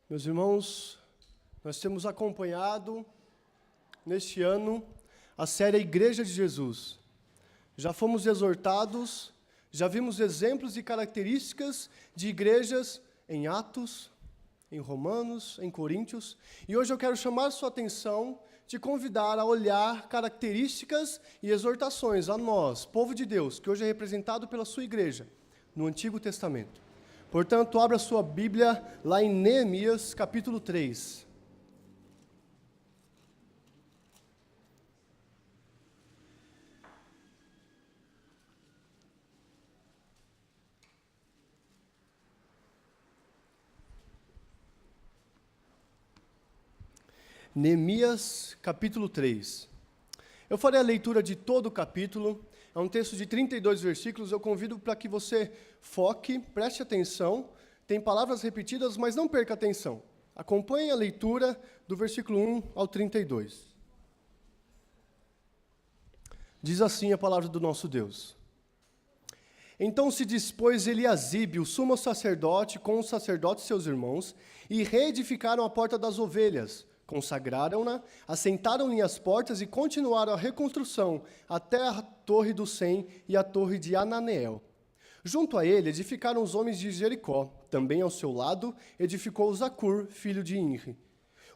Meus irmãos, nós temos acompanhado neste ano a série Igreja de Jesus. Já fomos exortados, já vimos exemplos e características de igrejas em Atos, em Romanos, em Coríntios, e hoje eu quero chamar sua atenção, te convidar a olhar características e exortações a nós, povo de Deus, que hoje é representado pela sua igreja, no Antigo Testamento. Portanto, abra sua Bíblia lá em Neemias, capítulo 3. Neemias, capítulo 3. Eu farei a leitura de todo o capítulo, é um texto de 32 versículos, eu convido para que você foque, preste atenção, tem palavras repetidas, mas não perca atenção. Acompanhe a leitura do versículo 1 ao 32. Diz assim a palavra do nosso Deus. Então se dispôs Eliasibe, o sumo sacerdote, com os sacerdotes seus irmãos, e reedificaram a porta das ovelhas, consagraram-na, assentaram-lhe as portas e continuaram a reconstrução até a torre do Sem e a torre de Ananeel. Junto a ele edificaram os homens de Jericó. Também ao seu lado edificou Zacur, filho de Inri.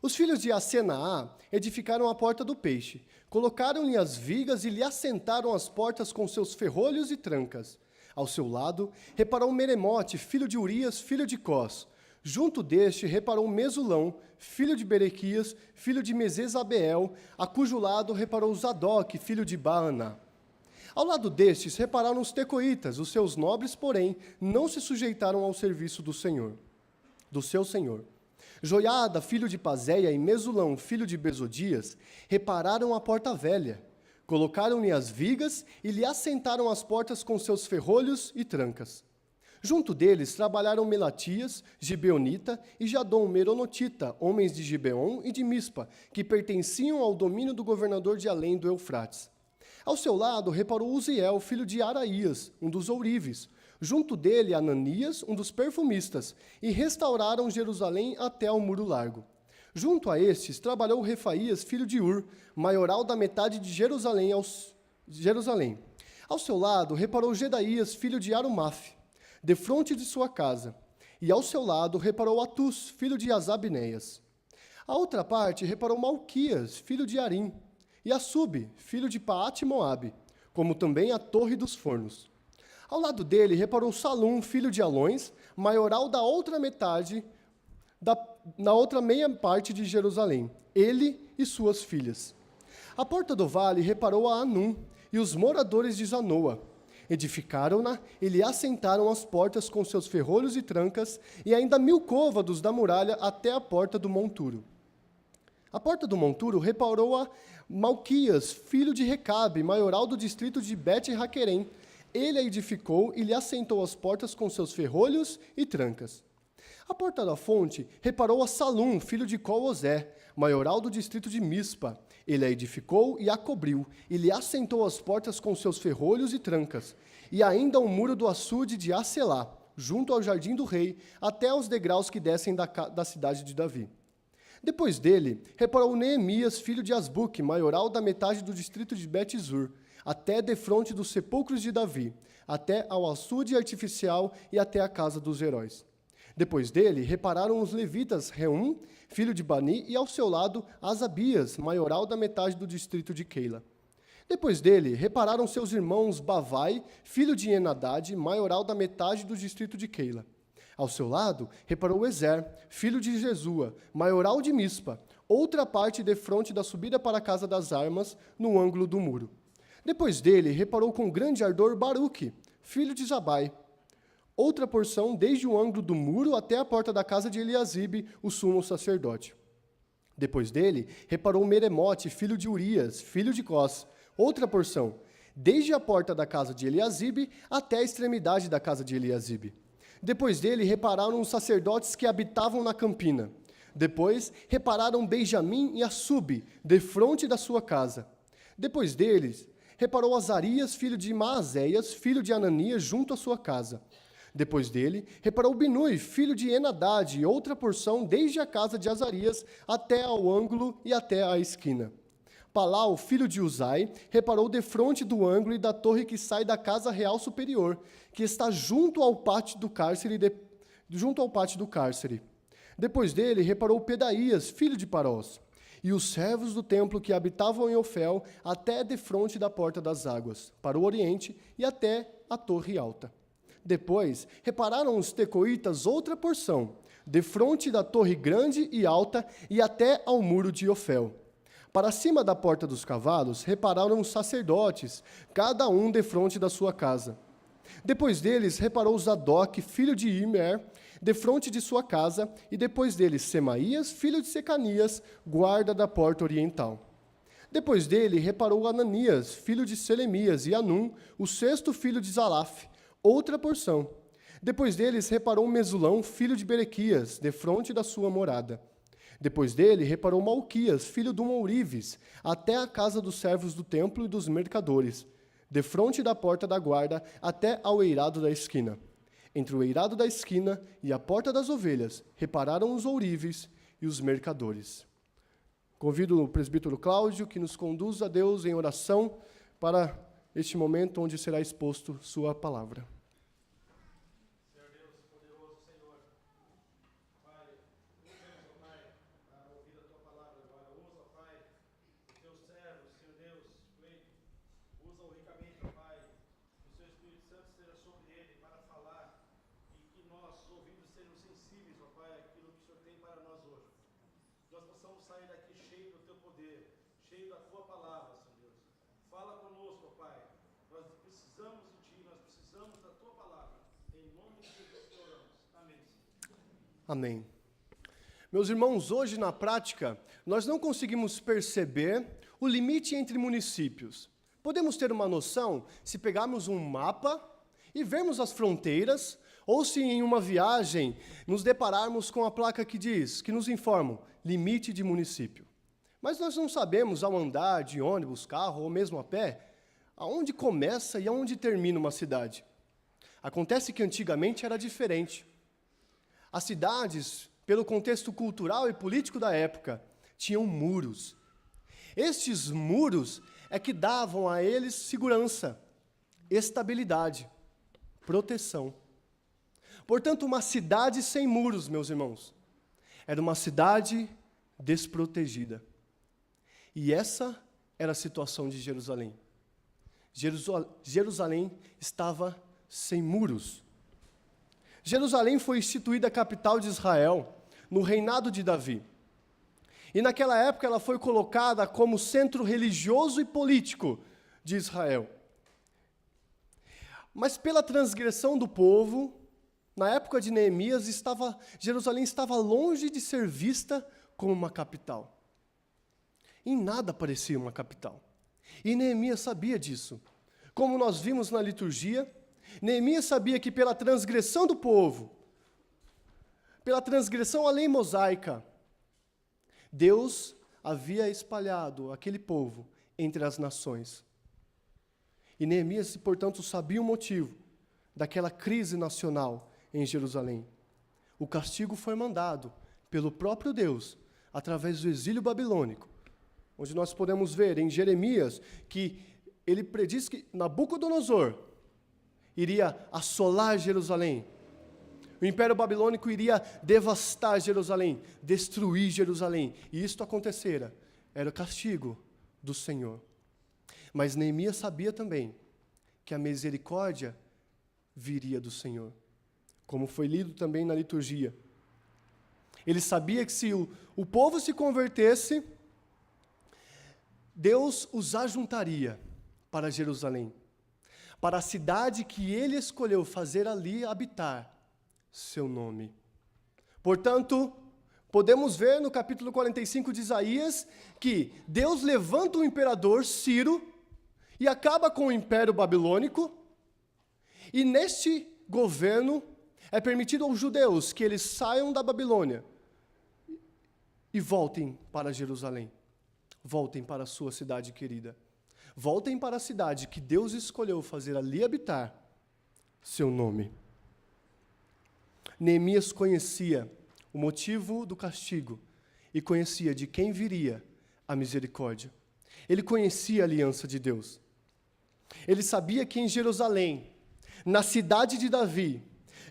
Os filhos de Asenaá edificaram a porta do peixe. Colocaram-lhe as vigas e lhe assentaram as portas com seus ferrolhos e trancas. Ao seu lado reparou Meremote, filho de Urias, filho de Cós. Junto deste reparou Mesulão, filho de Berequias, filho de Mesesabeel, a cujo lado reparou Zadok, filho de Baaná. Ao lado destes repararam os tecoitas, os seus nobres, porém, não se sujeitaram ao serviço do seu senhor. Joiada, filho de Pazéia, e Mesulão, filho de Bezodias, repararam a porta velha. Colocaram-lhe as vigas e lhe assentaram as portas com seus ferrolhos e trancas. Junto deles trabalharam Melatias, Gibeonita, e Jadom, Meronotita, homens de Gibeon e de Mispa, que pertenciam ao domínio do governador de além do Eufrates. Ao seu lado reparou Uziel, filho de Araías, um dos ourives. Junto dele Ananias, um dos perfumistas, e restauraram Jerusalém até ao muro largo. Junto a estes trabalhou Refaías, filho de Ur, maioral da metade de Jerusalém. Ao seu lado reparou Gedaías, filho de Arumaf, defronte de sua casa, e ao seu lado reparou Atus, filho de Asabneias. A outra parte reparou Malquias, filho de Arim, e Assub, filho de Paate-Moabe, como também a torre dos fornos. Ao lado dele reparou Salum, filho de Alões, maioral da outra metade, na outra meia parte de Jerusalém, ele e suas filhas. A porta do vale reparou a Anum e os moradores de Zanoa. Edificaram-na e lhe assentaram as portas com seus ferrolhos e trancas, e ainda 1000 côvados da muralha até a porta do monturo. A porta do monturo reparou a Malquias, filho de Recabe, maioral do distrito de Bet-Raquerem. Ele a edificou e lhe assentou as portas com seus ferrolhos e trancas. A porta da fonte reparou a Salum, filho de Colosé, maioral do distrito de Mispa. Ele a edificou e a cobriu, e lhe assentou as portas com seus ferrolhos e trancas, e ainda o muro do açude de Acelá, junto ao jardim do rei, até aos degraus que descem da cidade de Davi. Depois dele, reparou Neemias, filho de Asbuque, maioral da metade do distrito de Bet-Zur, até defronte dos sepulcros de Davi, até ao açude artificial e até a casa dos heróis. Depois dele, repararam os levitas Reum, filho de Bani, e ao seu lado Asabias, maioral da metade do distrito de Keila. Depois dele, repararam seus irmãos Bavai, filho de Enadad, maioral da metade do distrito de Keila. Ao seu lado, reparou Ezer, filho de Jesua, maioral de Mispa, outra parte defronte da subida para a casa das armas, no ângulo do muro. Depois dele, reparou com grande ardor Baruque, filho de Zabai, outra porção desde o ângulo do muro até a porta da casa de Eliasibe, o sumo sacerdote. Depois dele, reparou Meremote, filho de Urias, filho de Cós, outra porção, desde a porta da casa de Eliasibe até a extremidade da casa de Eliasibe. Depois dele, repararam os sacerdotes que habitavam na campina. Depois, repararam Benjamim e Assub, defronte da sua casa. Depois deles, reparou Azarias, filho de Maazéias, filho de Ananias, junto à sua casa. Depois dele, reparou Binui, filho de Henadade, e outra porção desde a casa de Azarias até ao ângulo e até a esquina. Palau, filho de Uzai, reparou defronte do ângulo e da torre que sai da casa real superior, que está junto ao pátio do cárcere. Depois dele, reparou Pedaías, filho de Parós, e os servos do templo que habitavam em Ofel, até defronte da porta das águas, para o oriente e até a torre alta. Depois, repararam os tecoitas outra porção, defronte da torre grande e alta e até ao muro de Ofel. Para cima da porta dos cavalos, repararam os sacerdotes, cada um defronte da sua casa. Depois deles, reparou Zadok, filho de Imer, defronte de sua casa, e depois deles, Semaías, filho de Secanias, guarda da porta oriental. Depois dele, reparou Ananias, filho de Selemias, e Anum, o sexto filho de Zalaf, outra porção. Depois deles, reparou Mesulão, filho de Berequias, defronte da sua morada. Depois dele, reparou Malquias, filho de Ourives, até a casa dos servos do templo e dos mercadores, defronte da porta da guarda, até ao eirado da esquina. Entre o eirado da esquina e a porta das ovelhas, repararam os ourives e os mercadores. Convido o presbítero Cláudio, que nos conduz a Deus em oração para este momento onde será exposto sua palavra. Amém. Meus irmãos, hoje na prática, nós não conseguimos perceber o limite entre municípios. Podemos ter uma noção se pegarmos um mapa e vermos as fronteiras, ou se em uma viagem nos depararmos com a placa que diz, que nos informa, limite de município. Mas nós não sabemos, ao andar de ônibus, carro ou mesmo a pé, aonde começa e aonde termina uma cidade. Acontece que antigamente era diferente. As cidades, pelo contexto cultural e político da época, tinham muros. Estes muros é que davam a eles segurança, estabilidade, proteção. Portanto, uma cidade sem muros, meus irmãos, era uma cidade desprotegida. E essa era a situação de Jerusalém. Jerusalém estava sem muros. Jerusalém foi instituída a capital de Israel no reinado de Davi. E naquela época ela foi colocada como centro religioso e político de Israel. Mas pela transgressão do povo, na época de Neemias, Jerusalém estava longe de ser vista como uma capital. Em nada parecia uma capital. E Neemias sabia disso. Como nós vimos na liturgia, Neemias sabia que pela transgressão do povo, pela transgressão à lei mosaica, Deus havia espalhado aquele povo entre as nações. E Neemias, portanto, sabia o motivo daquela crise nacional em Jerusalém. O castigo foi mandado pelo próprio Deus, através do exílio babilônico, onde nós podemos ver em Jeremias que ele prediz que Nabucodonosor iria assolar Jerusalém. O Império Babilônico iria devastar Jerusalém, destruir Jerusalém. E isto acontecera. Era o castigo do Senhor. Mas Neemias sabia também que a misericórdia viria do Senhor, como foi lido também na liturgia. Ele sabia que se o povo se convertesse, Deus os ajuntaria para Jerusalém, para a cidade que ele escolheu fazer ali habitar seu nome. Portanto, podemos ver no capítulo 45 de Isaías que Deus levanta o imperador Ciro e acaba com o Império Babilônico, e neste governo é permitido aos judeus que eles saiam da Babilônia e voltem para Jerusalém, voltem para a sua cidade querida, voltem para a cidade que Deus escolheu fazer ali habitar seu nome. Neemias conhecia o motivo do castigo e conhecia de quem viria a misericórdia. Ele conhecia a aliança de Deus. Ele sabia que em Jerusalém, na cidade de Davi,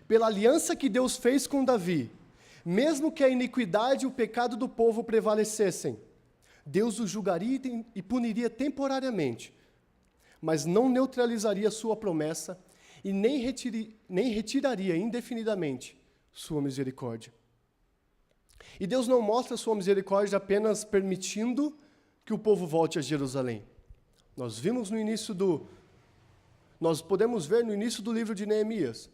pela aliança que Deus fez com Davi, mesmo que a iniquidade e o pecado do povo prevalecessem, Deus o julgaria e puniria temporariamente, mas não neutralizaria sua promessa e nem retiraria indefinidamente sua misericórdia. E Deus não mostra sua misericórdia apenas permitindo que o povo volte a Jerusalém. Nós podemos ver no início do livro de Neemias,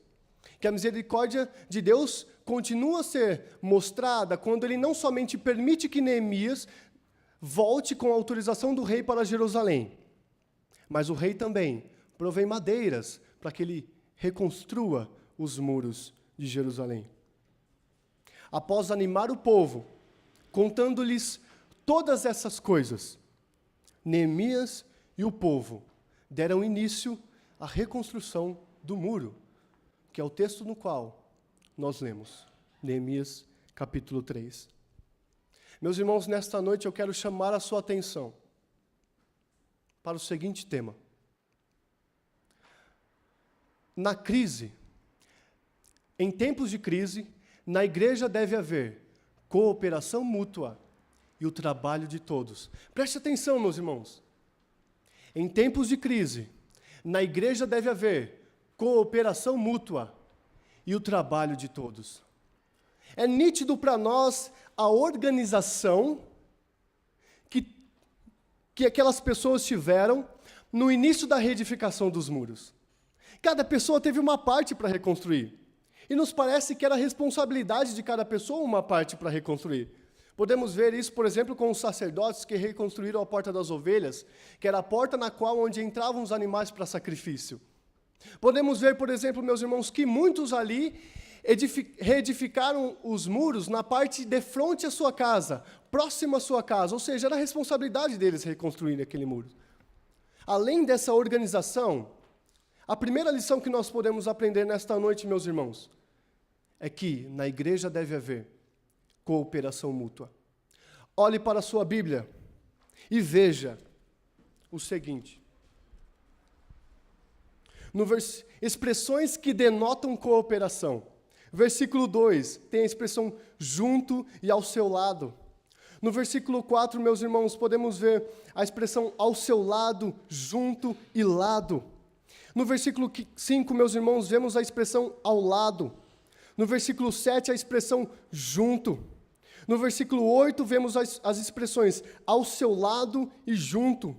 que a misericórdia de Deus continua a ser mostrada quando ele não somente permite que Neemias volte com a autorização do rei para Jerusalém, mas o rei também provém madeiras para que ele reconstrua os muros de Jerusalém. Após animar o povo, contando-lhes todas essas coisas, Neemias e o povo deram início à reconstrução do muro, que é o texto no qual nós lemos, Neemias capítulo 3. Meus irmãos, nesta noite eu quero chamar a sua atenção para o seguinte tema. Na crise, em tempos de crise, na igreja deve haver cooperação mútua e o trabalho de todos. Preste atenção, meus irmãos. Em tempos de crise, na igreja deve haver cooperação mútua e o trabalho de todos. É nítido para nós a organização que aquelas pessoas tiveram no início da reedificação dos muros. Cada pessoa teve uma parte para reconstruir. E nos parece que era responsabilidade de cada pessoa uma parte para reconstruir. Podemos ver isso, por exemplo, com os sacerdotes que reconstruíram a Porta das Ovelhas, que era a porta na qual onde entravam os animais para sacrifício. Podemos ver, por exemplo, meus irmãos, que muitos ali reedificaram os muros na parte de frente à sua casa, próxima à sua casa, ou seja, era a responsabilidade deles reconstruir aquele muro. Além dessa organização, a primeira lição que nós podemos aprender nesta noite, meus irmãos, é que na igreja deve haver cooperação mútua. Olhe para a sua Bíblia e veja o seguinte. Expressões que denotam cooperação. Versículo 2, tem a expressão junto e ao seu lado. No versículo 4, meus irmãos, podemos ver a expressão ao seu lado, junto e lado. No versículo 5, meus irmãos, vemos a expressão ao lado. No versículo 7, a expressão junto. No versículo 8, vemos as expressões ao seu lado e junto.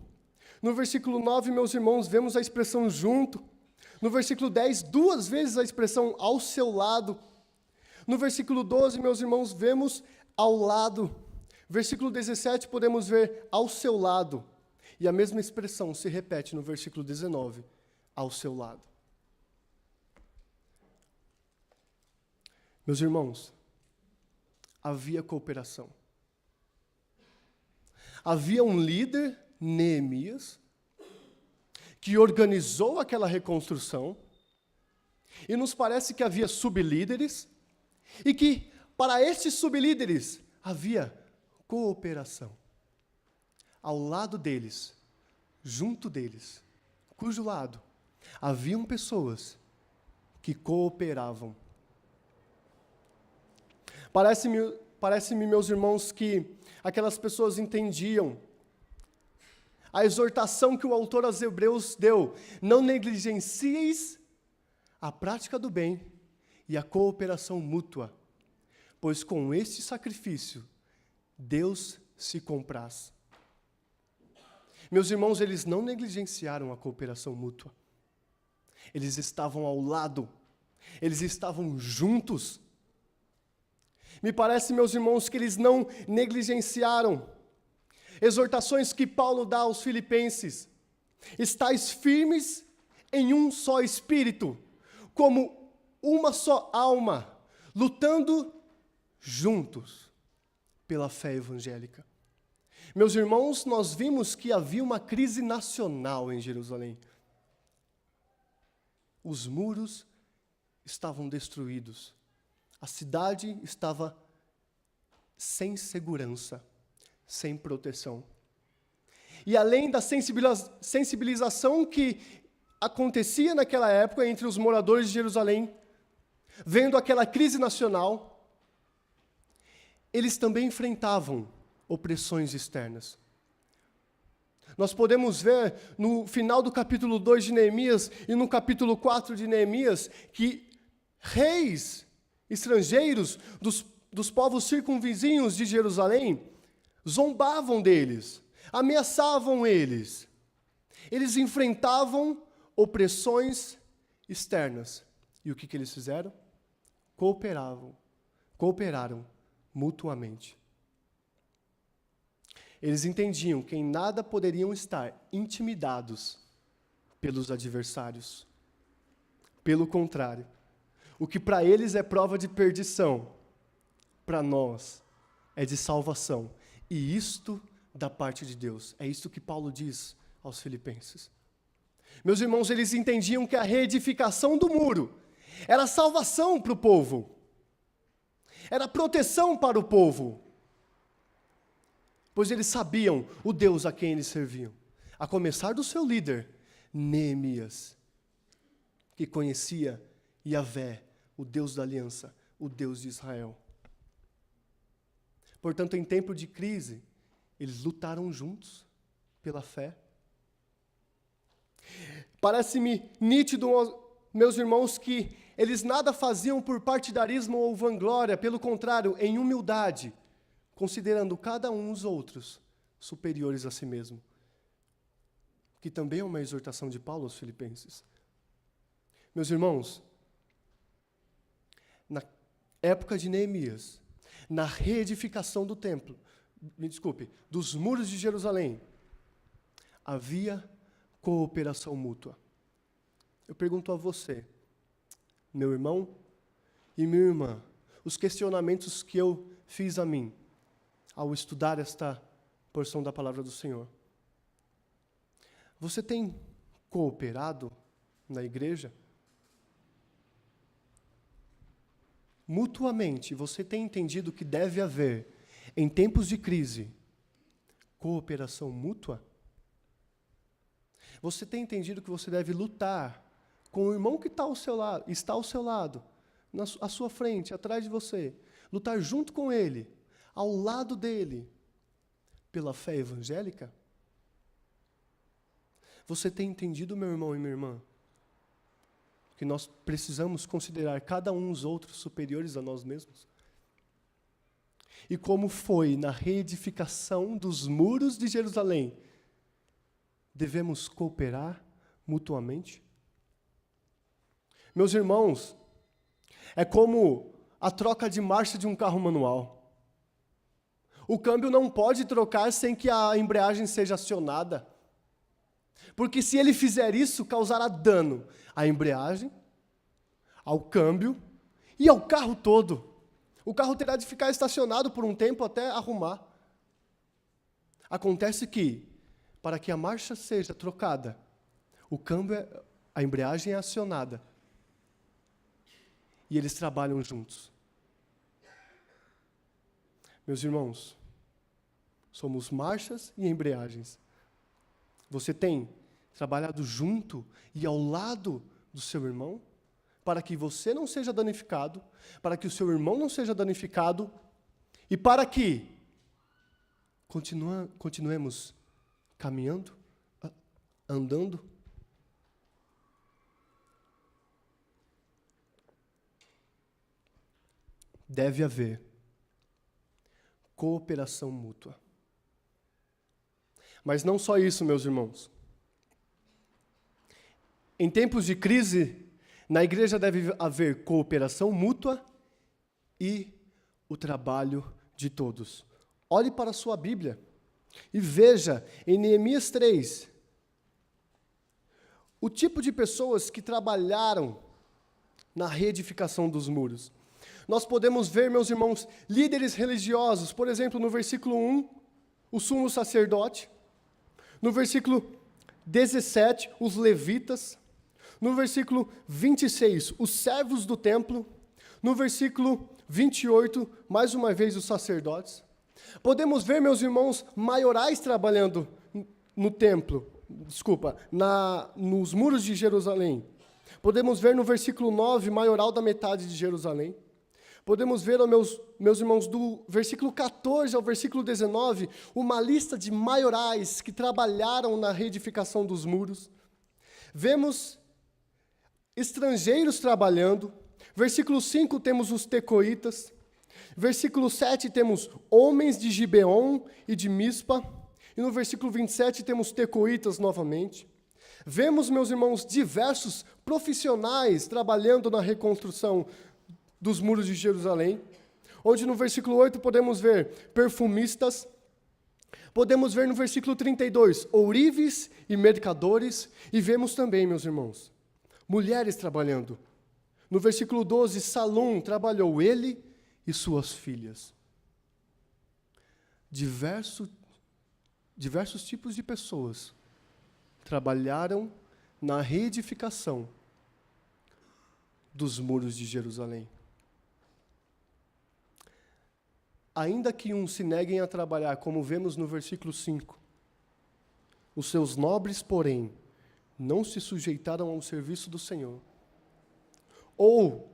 No versículo 9, meus irmãos, vemos a expressão junto. No versículo 10, 2 vezes a expressão ao seu lado. No versículo 12, meus irmãos, vemos ao lado. Versículo 17, podemos ver ao seu lado. E a mesma expressão se repete no versículo 19, ao seu lado. Meus irmãos, havia cooperação. Havia um líder, Neemias, que organizou aquela reconstrução, e nos parece que havia sublíderes, e que para estes sublíderes havia cooperação. Ao lado deles, junto deles, cujo lado haviam pessoas que cooperavam. Parece-me, meus irmãos, que aquelas pessoas entendiam a exortação que o autor aos Hebreus deu: não negligencieis a prática do bem e a cooperação mútua, pois com este sacrifício Deus se compraz. Meus irmãos, eles não negligenciaram a cooperação mútua. Eles estavam ao lado, eles estavam juntos. Me parece, meus irmãos, que eles não negligenciaram exortações que Paulo dá aos filipenses: estais firmes em um só espírito, como uma só alma, lutando juntos pela fé evangélica. Meus irmãos, nós vimos que havia uma crise nacional em Jerusalém. Os muros estavam destruídos. A cidade estava sem segurança, sem proteção. E além da sensibilização que acontecia naquela época entre os moradores de Jerusalém, vendo aquela crise nacional, eles também enfrentavam opressões externas. Nós podemos ver no final do capítulo 2 de Neemias e no capítulo 4 de Neemias que reis estrangeiros dos povos circunvizinhos de Jerusalém zombavam deles, ameaçavam eles. Eles enfrentavam opressões externas. E o que eles fizeram? Cooperaram mutuamente. Eles entendiam que em nada poderiam estar intimidados pelos adversários. Pelo contrário, o que para eles é prova de perdição, para nós é de salvação. E isto da parte de Deus. É isto que Paulo diz aos Filipenses. Meus irmãos, eles entendiam que a reedificação do muro era salvação para o povo. Era proteção para o povo. Pois eles sabiam o Deus a quem eles serviam. A começar do seu líder, Neemias, que conhecia Yahvé, o Deus da aliança, o Deus de Israel. Portanto, em tempo de crise, eles lutaram juntos pela fé. Parece-me nítido, meus irmãos, que eles nada faziam por partidarismo ou vanglória, pelo contrário, em humildade, considerando cada um os outros superiores a si mesmo. Que também é uma exortação de Paulo aos Filipenses. Meus irmãos, na época de Neemias, na reedificação do templo, dos muros de Jerusalém, havia cooperação mútua. Eu pergunto a você, meu irmão e minha irmã, os questionamentos que eu fiz a mim, ao estudar esta porção da palavra do Senhor. Você tem cooperado na igreja? Mutuamente, você tem entendido que deve haver, em tempos de crise, cooperação mútua? Você tem entendido que você deve lutar com o irmão que está ao seu lado, à sua frente, atrás de você, lutar junto com ele, ao lado dele, pela fé evangélica? Você tem entendido, meu irmão e minha irmã, que nós precisamos considerar cada um os outros superiores a nós mesmos? E como foi na reedificação dos muros de Jerusalém, devemos cooperar mutuamente? Meus irmãos, é como a troca de marcha de um carro manual. O câmbio não pode trocar sem que a embreagem seja acionada. Porque se ele fizer isso, causará dano à embreagem, ao câmbio e ao carro todo. O carro terá de ficar estacionado por um tempo até arrumar. Acontece que, para que a marcha seja trocada, a embreagem é acionada. E eles trabalham juntos. Meus irmãos, somos marchas e embreagens. Você tem trabalhado junto e ao lado do seu irmão, para que você não seja danificado, para que o seu irmão não seja danificado, e para que continuemos caminhando, andando. Deve haver cooperação mútua. Mas não só isso, meus irmãos. Em tempos de crise, na igreja deve haver cooperação mútua e o trabalho de todos. Olhe para a sua Bíblia e veja em Neemias 3 o tipo de pessoas que trabalharam na reedificação dos muros. Nós podemos ver, meus irmãos, líderes religiosos, por exemplo, no versículo 1, o sumo sacerdote, no versículo 17, os levitas, no versículo 26, os servos do templo, No versículo 28, mais uma vez os sacerdotes. Podemos ver, meus irmãos, maiorais trabalhando no templo, nos muros de Jerusalém. Podemos ver no versículo 9, maioral da metade de Jerusalém. Podemos ver, meus irmãos, do versículo 14 ao versículo 19, uma lista de maiorais que trabalharam na reedificação dos muros. Vemos estrangeiros trabalhando. Versículo 5 temos os tecoitas. Versículo 7 temos homens de Gibeon e de Mispa. E no versículo 27 temos tecoitas novamente. Vemos, meus irmãos, diversos profissionais trabalhando na reconstrução dos muros de Jerusalém, onde no versículo 8 podemos ver perfumistas, podemos ver no versículo 32, ourives e mercadores, e vemos também, meus irmãos, mulheres trabalhando. No versículo 12, Salum trabalhou ele e suas filhas. Diversos tipos de pessoas trabalharam na reedificação dos muros de Jerusalém. Ainda que uns se neguem a trabalhar, como vemos no versículo 5, os seus nobres, porém, não se sujeitaram ao serviço do Senhor. Ou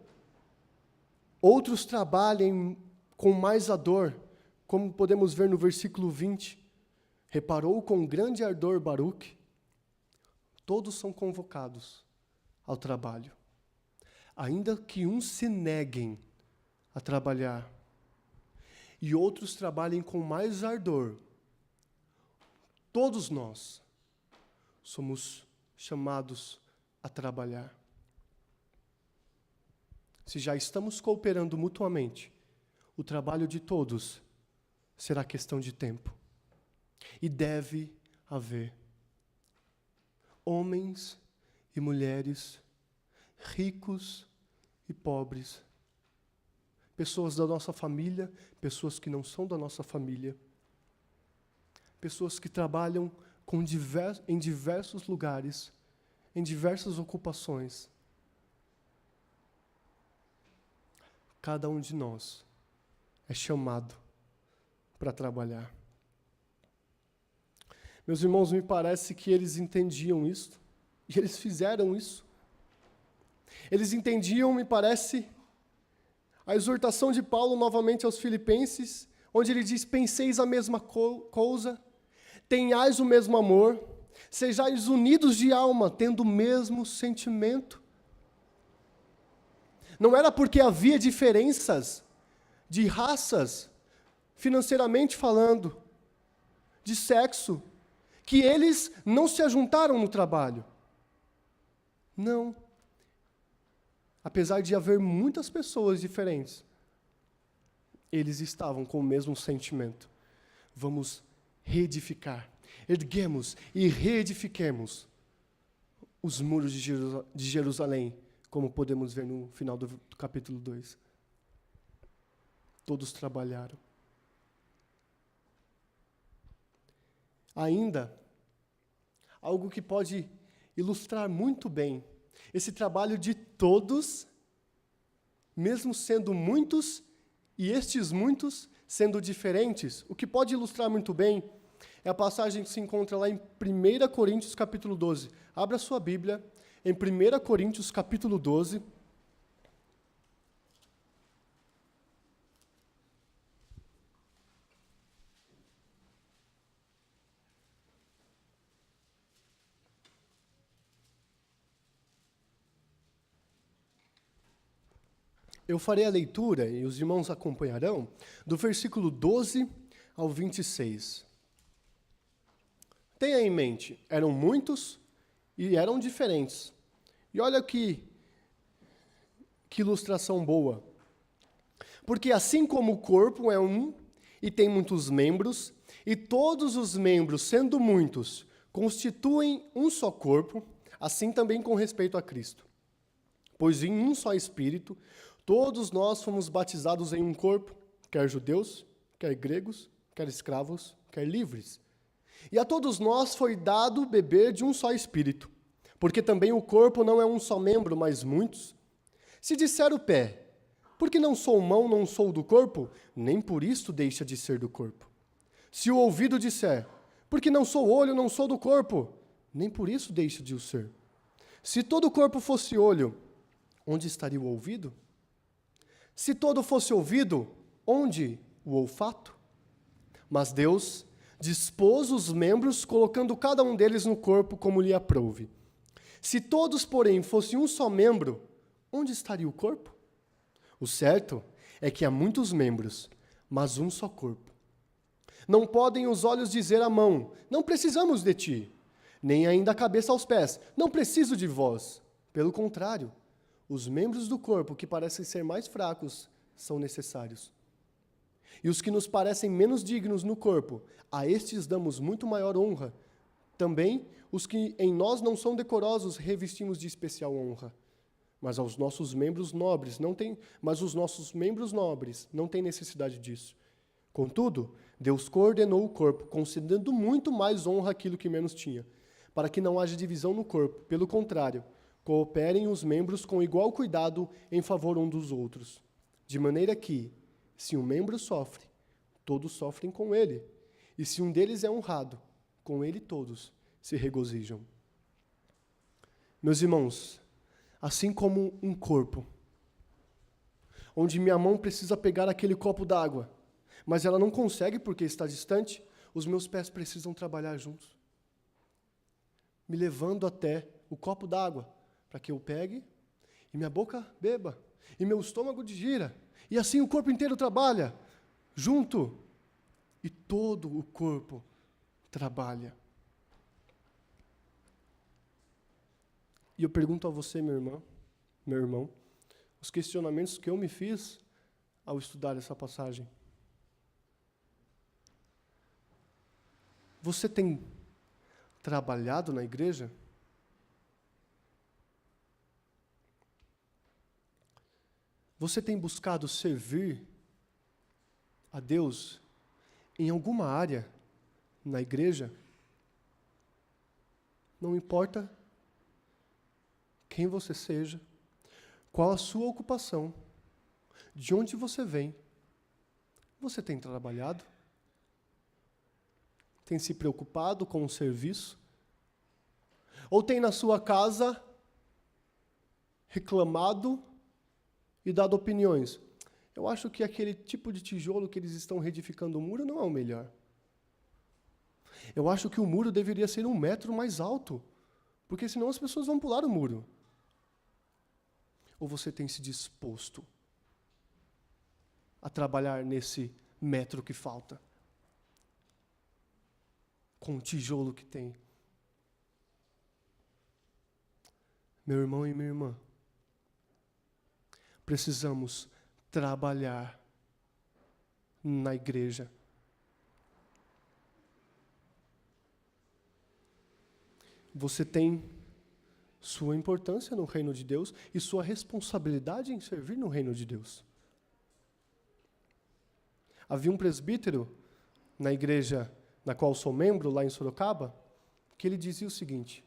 outros trabalhem com mais ardor, como podemos ver no versículo 20, reparou com grande ardor Baruque. Todos são convocados ao trabalho. Ainda que uns se neguem a trabalhar e outros trabalhem com mais ardor, todos nós somos chamados a trabalhar. Se já estamos cooperando mutuamente, o trabalho de todos será questão de tempo. E deve haver homens e mulheres, ricos e pobres, pessoas da nossa família, pessoas que não são da nossa família, pessoas que trabalham em diversos lugares, em diversas ocupações. Cada um de nós é chamado para trabalhar. Meus irmãos, me parece que eles entendiam isso, e eles fizeram isso. Eles entendiam, me parece, a exortação de Paulo novamente aos Filipenses, onde ele diz, penseis a mesma coisa, tenhais o mesmo amor, sejais unidos de alma, tendo o mesmo sentimento. Não era porque havia diferenças de raças, financeiramente falando, de sexo, que eles não se ajuntaram no trabalho. Não. Apesar de haver muitas pessoas diferentes, eles estavam com o mesmo sentimento. Vamos reedificar. Erguemos e reedifiquemos os muros de Jerusalém, como podemos ver no final do capítulo 2. Todos trabalharam. Ainda, algo que pode ilustrar muito bem esse trabalho de todos, mesmo sendo muitos, e estes muitos sendo diferentes, o que pode ilustrar muito bem é a passagem que se encontra lá em 1 Coríntios capítulo 12. Abra sua Bíblia, em 1 Coríntios capítulo 12. Eu farei a leitura, e os irmãos acompanharão, do versículo 12 ao 26. Tenha em mente, eram muitos e eram diferentes. E olha que ilustração boa. Porque assim como o corpo é um e tem muitos membros, e todos os membros, sendo muitos, constituem um só corpo, assim também com respeito a Cristo. Pois em um só Espírito, todos nós fomos batizados em um corpo, quer judeus, quer gregos, quer escravos, quer livres. E a todos nós foi dado beber de um só Espírito, porque também o corpo não é um só membro, mas muitos. Se disser o pé, Porque não sou mão, não sou do corpo, nem por isto deixa de ser do corpo. Se o ouvido disser, porque não sou olho, não sou do corpo, nem por isso deixa de o ser. Se todo o corpo fosse olho, onde estaria o ouvido? Se todo fosse ouvido, onde o olfato? Mas Deus dispôs os membros, colocando cada um deles no corpo como lhe aprouve. Se todos, porém, fossem um só membro, onde estaria o corpo? O certo é que há muitos membros, mas um só corpo. Não podem os olhos dizer à mão, não precisamos de ti, nem ainda a cabeça aos pés, não preciso de vós. Pelo contrário, os membros do corpo que parecem ser mais fracos são necessários. E os que nos parecem menos dignos no corpo, a estes damos muito maior honra. Também os que em nós não são decorosos revestimos de especial honra. Mas os nossos membros nobres não têm necessidade disso. Contudo, Deus coordenou o corpo, concedendo muito mais honra àquilo que menos tinha, para que não haja divisão no corpo. Pelo contrário, cooperem os membros com igual cuidado em favor um dos outros. De maneira que, se um membro sofre, todos sofrem com ele. E se um deles é honrado, com ele todos se regozijam. Meus irmãos, assim como um corpo, onde minha mão precisa pegar aquele copo d'água, mas ela não consegue porque está distante, os meus pés precisam trabalhar juntos, me levando até o copo d'água, para que eu pegue e minha boca beba, e meu estômago digira, e assim o corpo inteiro trabalha junto, e todo o corpo trabalha. E eu pergunto a você, meu irmão, os questionamentos que eu me fiz ao estudar essa passagem. Você tem trabalhado na igreja? Você tem buscado servir a Deus em alguma área na igreja? Não importa quem você seja, qual a sua ocupação, de onde você vem, você tem trabalhado? Tem se preocupado com o serviço? Ou tem na sua casa reclamado e dado opiniões? Eu acho que aquele tipo de tijolo que eles estão reedificando o muro não é o melhor. Eu acho que o muro deveria ser 1 metro mais alto, porque senão as pessoas vão pular o muro. Ou você tem se disposto a trabalhar nesse metro que falta? Com o tijolo que tem? Meu irmão e minha irmã, precisamos trabalhar na igreja. Você tem sua importância no reino de Deus e sua responsabilidade em servir no reino de Deus. Havia um presbítero na igreja na qual sou membro, lá em Sorocaba, que ele dizia o seguinte: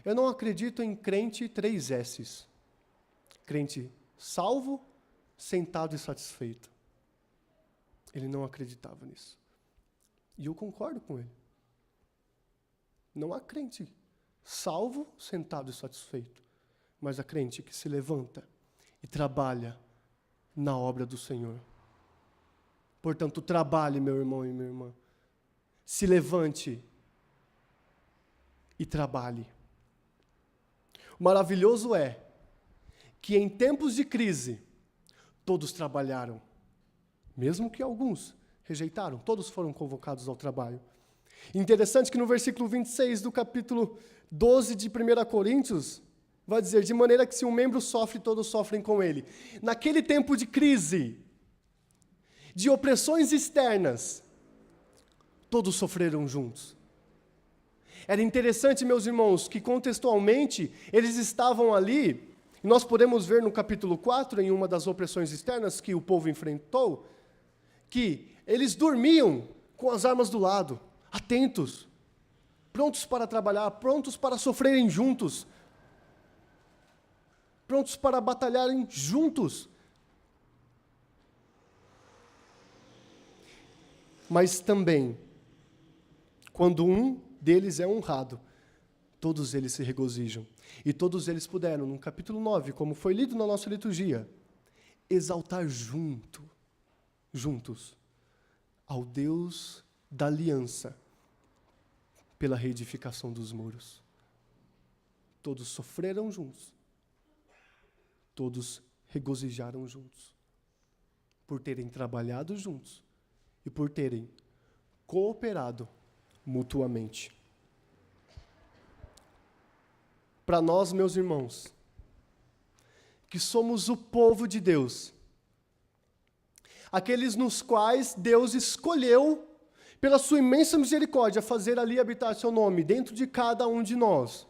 eu não acredito em crente 3 S's. Crente salvo, sentado e satisfeito. Ele não acreditava nisso. E eu concordo com ele. Não há crente salvo, sentado e satisfeito, mas há crente que se levanta e trabalha na obra do Senhor. Portanto, trabalhe, meu irmão e minha irmã. Se levante e trabalhe. O maravilhoso é que em tempos de crise, todos trabalharam. Mesmo que alguns rejeitaram, todos foram convocados ao trabalho. Interessante que no versículo 26 do capítulo 12 de 1 Coríntios, vai dizer, de maneira que se um membro sofre, todos sofrem com ele. Naquele tempo de crise, de opressões externas, todos sofreram juntos. Era interessante, meus irmãos, que contextualmente eles estavam ali, e nós podemos ver no capítulo 4, em uma das opressões externas que o povo enfrentou, que eles dormiam com as armas do lado, atentos, prontos para trabalhar, prontos para sofrerem juntos, prontos para batalharem juntos. mas também, quando um deles é honrado, todos eles se regozijam. E todos eles puderam, no capítulo 9, como foi lido na nossa liturgia, exaltar juntos, ao Deus da aliança, pela reedificação dos muros. Todos sofreram juntos. Todos regozijaram juntos. Por terem trabalhado juntos e por terem cooperado mutuamente. Para nós, meus irmãos, que somos o povo de Deus, aqueles nos quais Deus escolheu, pela sua imensa misericórdia, fazer ali habitar seu nome, dentro de cada um de nós.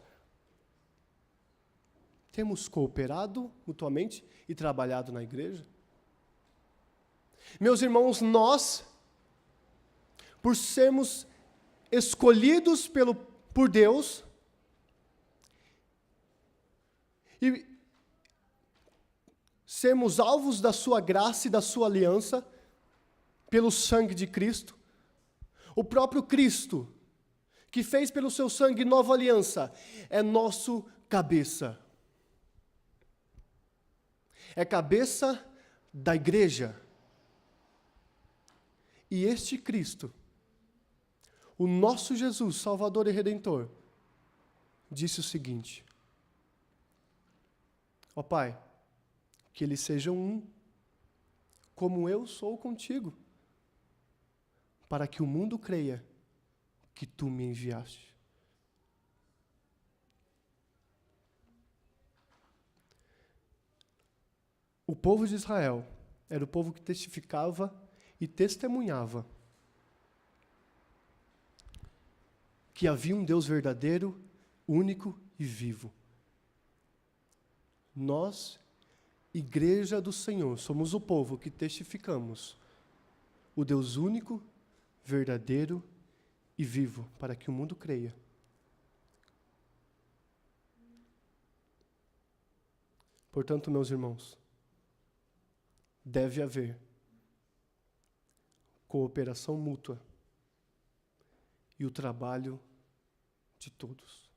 Temos cooperado mutuamente e trabalhado na igreja? Meus irmãos, nós, por sermos escolhidos por Deus, e sermos alvos da sua graça e da sua aliança, pelo sangue de Cristo, o próprio Cristo, que fez pelo seu sangue nova aliança, é nosso cabeça. É cabeça da igreja. E este Cristo, o nosso Jesus, Salvador e Redentor, disse o seguinte: ó Pai, que eles sejam um, como eu sou contigo, para que o mundo creia que tu me enviaste. O povo de Israel era o povo que testificava e testemunhava que havia um Deus verdadeiro, único e vivo. Nós, Igreja do Senhor, somos o povo que testificamos o Deus único, verdadeiro e vivo, para que o mundo creia. Portanto, meus irmãos, deve haver cooperação mútua e o trabalho de todos.